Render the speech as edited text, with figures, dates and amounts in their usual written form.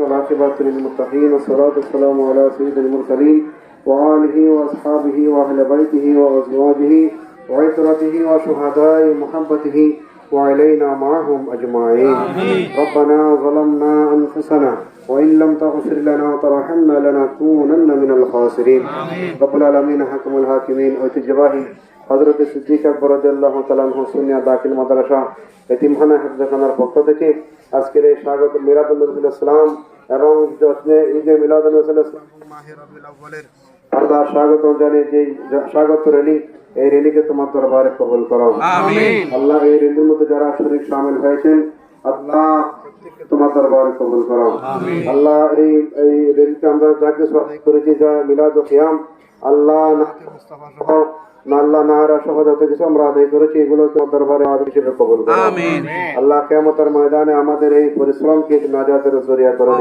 والعاقبة للمتقين والصلاة والسلام على سيد المرسلين وآله وأصحابه وأهل بيته وأزواجه وعترته وشهداء محبته وعلينا معهم أجمعين. ربنا ظلمنا أنفسنا وإن لم تغفر لنا وترحمنا لنكونن من الخاسرين. رب العالمين حكم الحاكمين ঐতিহ্যবাহী হযরত সিদ্দিক আকবর রাদিয়াল্লাহু তাআলা আনহু সুন্নিয়া দাখিল মাদ্রাসা এতিমখানা হিফজখানার পক্ষ থেকে আজকের এই স্বাগত মিলাদুন নবী সাল্লাম এবং জশ্নে ঈদে মিলাদুন নবী সাল্লাম মাহে রবিউল আউয়ালের আল্লাহ স্বাগত জানিয়ে যে স্বাগত র্যালি এই র্যালিকে তোমার দরবারে কবুল করো আমিন। আল্লাহ এই র্যালির মধ্যে যারা শরীক শামিল হয়েছেন আল্লাহ প্রত্যেককে তোমার দরবারে কবুল করো আমিন। আল্লাহ এই র্যালিতে আমরা যাকে সহায় করেছি যা মিলাদ ও কিয়াম আল্লাহ নাতে মুস্তাফা সহ আল্লাহ নাহারা সহ যত কিছু আমরা আদায় করেছি এগুলো তোমার দরবারে আজ হিসেবে কবুল করো আমিন। আল্লাহ কিয়ামতের ময়দানে আমাদের এই পরিশ্রমকে নাজাতের জরিয়া করো